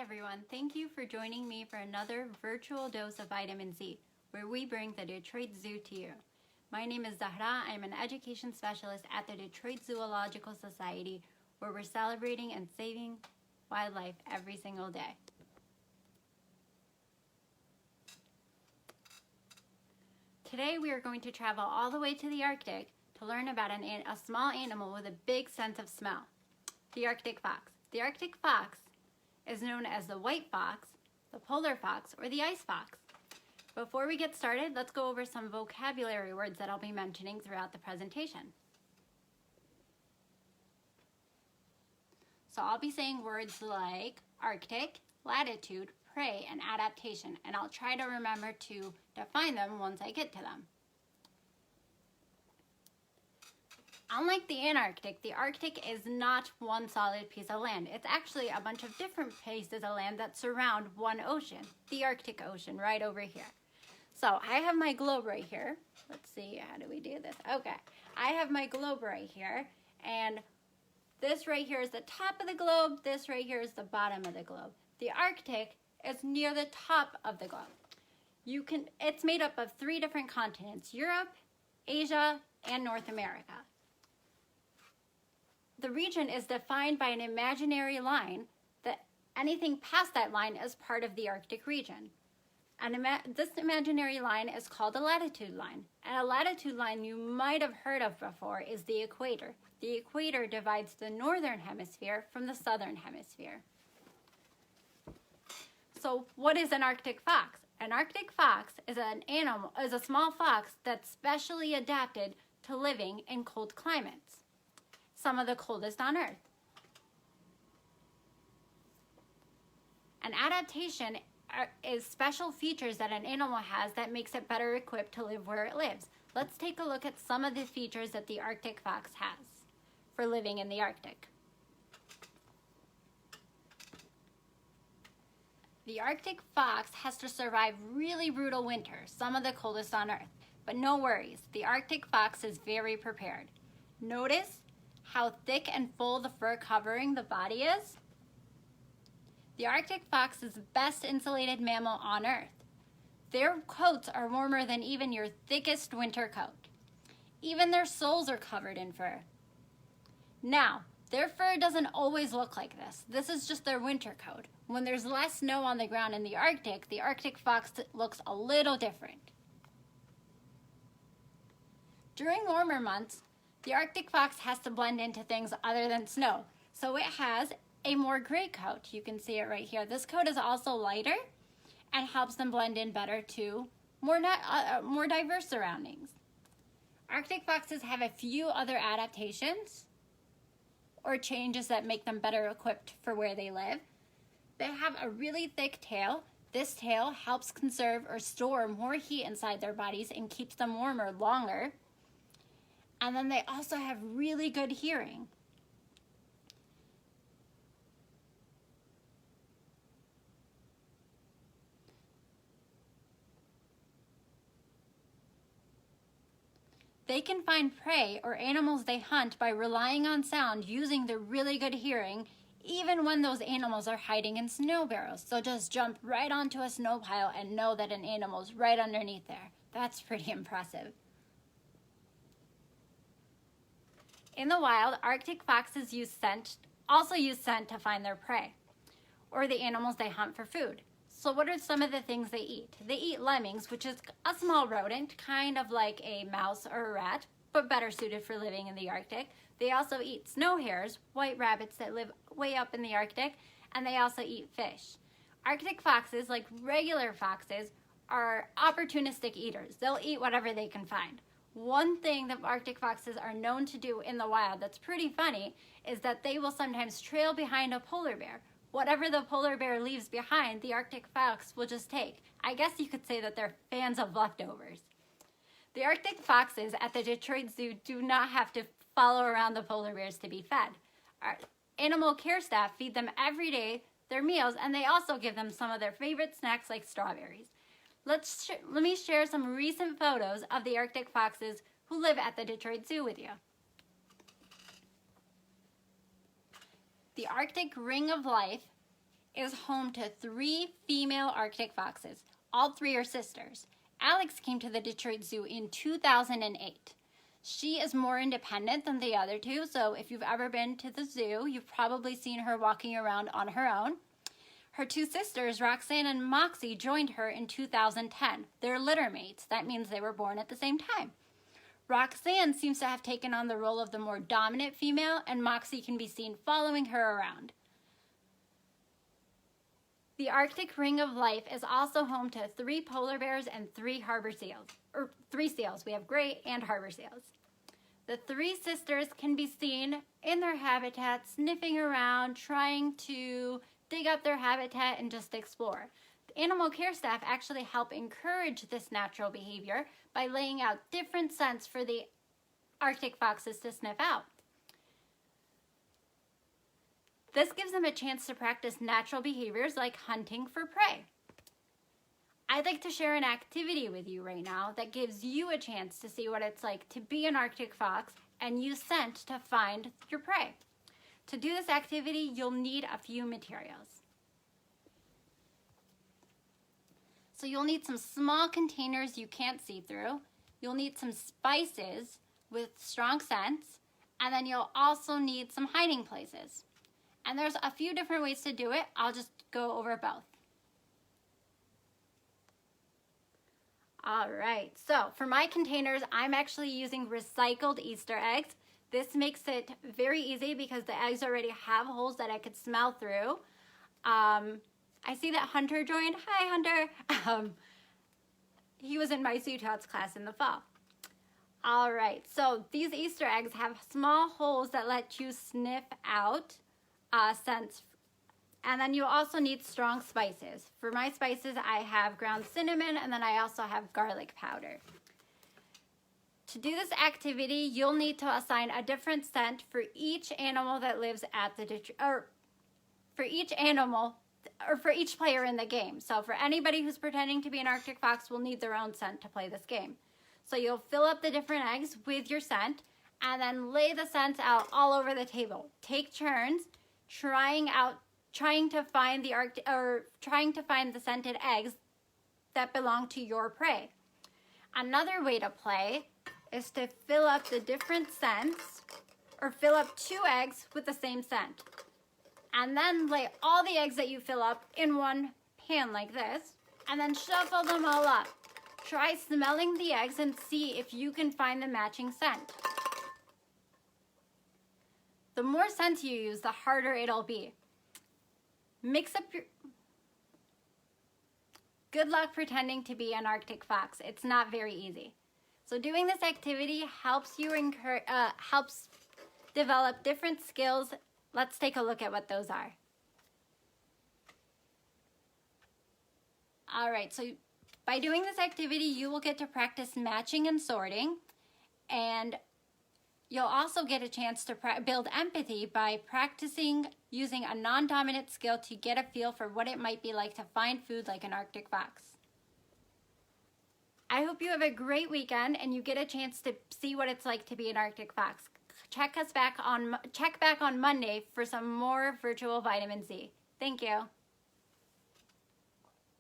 everyone, thank you for joining me for another virtual dose of vitamin Z, where we bring the Detroit Zoo to you. My name is Zahraa. I'm an education specialist at the Detroit Zoological Society, where we're celebrating and saving wildlife every single day. Today we are going to travel all the way to the Arctic to learn about a small animal with a big sense of smell, the Arctic fox. The Arctic fox is known as the white fox, the polar fox, or the ice fox. Before we get started, let's go over some vocabulary words that I'll be mentioning throughout the presentation. So I'll be saying words like Arctic, latitude, prey, and adaptation, and I'll try to remember to define them once I get to them. Unlike the Antarctic, the Arctic is not one solid piece of land. It's actually a bunch of different pieces of land that surround one ocean, the Arctic Ocean, right over here. So I have my globe right here. Let's see, how do we do this? Okay, I have my globe right here, and this right here is the top of the globe, this right here is the bottom of the globe. The Arctic is near the top of the globe. It's made up of 3 different continents, Europe, Asia, and North America. The region is defined by an imaginary line that anything past that line is part of the Arctic region. And this imaginary line is called a latitude line. And a latitude line you might have heard of before is the equator. The equator divides the northern hemisphere from the southern hemisphere. So what is an Arctic fox? An Arctic fox is a small fox that's specially adapted to living in cold climates, some of the coldest on Earth. An adaptation is special features that an animal has that makes it better equipped to live where it lives. Let's take a look at some of the features that the Arctic fox has for living in the Arctic. The Arctic fox has to survive really brutal winters, some of the coldest on Earth. But no worries, the Arctic fox is very prepared. Notice how thick and full the fur covering the body is? The Arctic fox is the best insulated mammal on Earth. Their coats are warmer than even your thickest winter coat. Even their soles are covered in fur. Now, their fur doesn't always look like this. This is just their winter coat. When there's less snow on the ground in the Arctic fox looks a little different. During warmer months, the Arctic fox has to blend into things other than snow, so it has a more gray coat. You can see it right here. This coat is also lighter and helps them blend in better to more diverse surroundings. Arctic foxes have a few other adaptations or changes that make them better equipped for where they live. They have a really thick tail. This tail helps conserve or store more heat inside their bodies and keeps them warmer longer. And then they also have really good hearing. They can find prey or animals they hunt by relying on sound using their really good hearing, even when those animals are hiding in snow barrels. So just jump right onto a snow pile and know that an animal's right underneath there. That's pretty impressive. In the wild, Arctic foxes also use scent to find their prey, or the animals they hunt for food. So what are some of the things they eat? They eat lemmings, which is a small rodent, kind of like a mouse or a rat, but better suited for living in the Arctic. They also eat snow hares, white rabbits that live way up in the Arctic, and they also eat fish. Arctic foxes, like regular foxes, are opportunistic eaters. They'll eat whatever they can find. One thing that Arctic foxes are known to do in the wild that's pretty funny is that they will sometimes trail behind a polar bear. Whatever the polar bear leaves behind, the Arctic fox will just take. I guess you could say that they're fans of leftovers. The Arctic foxes at the Detroit Zoo do not have to follow around the polar bears to be fed. Our animal care staff feed them every day their meals, and they also give them some of their favorite snacks like strawberries. Let me share some recent photos of the Arctic foxes who live at the Detroit Zoo with you. The Arctic Ring of Life is home to 3 female Arctic foxes. All 3 are sisters. Alex came to the Detroit Zoo in 2008. She is more independent than the other 2, so if you've ever been to the zoo, you've probably seen her walking around on her own. Her 2 sisters, Roxanne and Moxie, joined her in 2010. They're litter mates. That means they were born at the same time. Roxanne seems to have taken on the role of the more dominant female, and Moxie can be seen following her around. The Arctic Ring of Life is also home to 3 polar bears and 3 harbor seals. 3 seals. We have gray and harbor seals. The 3 sisters can be seen in their habitat, sniffing around, trying to dig up their habitat and just explore. The animal care staff actually help encourage this natural behavior by laying out different scents for the Arctic foxes to sniff out. This gives them a chance to practice natural behaviors like hunting for prey. I'd like to share an activity with you right now that gives you a chance to see what it's like to be an Arctic fox and use scent to find your prey. To do this activity, you'll need a few materials. So you'll need some small containers you can't see through. You'll need some spices with strong scents, and then you'll also need some hiding places. And there's a few different ways to do it. I'll just go over both. All right, so for my containers, I'm actually using recycled Easter eggs. This makes it very easy because the eggs already have holes that I could smell through. I see that Hunter joined. Hi, Hunter. He was in my Zoo Tots class in the fall. All right, so these Easter eggs have small holes that let you sniff out scents. And then you also need strong spices. For my spices, I have ground cinnamon, and then I also have garlic powder. To do this activity, you'll need to assign a different scent for each animal that lives at the for each player in the game. So for anybody who's pretending to be an Arctic fox will need their own scent to play this game. So you'll fill up the different eggs with your scent and then lay the scents out all over the table. Take turns trying to find the scented eggs that belong to your prey. Another way to play is to fill up the different scents, or fill up 2 eggs with the same scent. And then lay all the eggs that you fill up in one pan like this, and then shuffle them all up. Try smelling the eggs and see if you can find the matching scent. The more scents you use, the harder it'll be. Mix up your... Good luck pretending to be an Arctic fox. It's not very easy. So doing this activity helps develop different skills. Let's take a look at what those are. All right, so by doing this activity, you will get to practice matching and sorting, and you'll also get a chance to build empathy by practicing using a non-dominant skill to get a feel for what it might be like to find food like an Arctic fox. I hope you have a great weekend and you get a chance to see what it's like to be an Arctic fox. Check back on Monday for some more virtual vitamin Z. Thank you.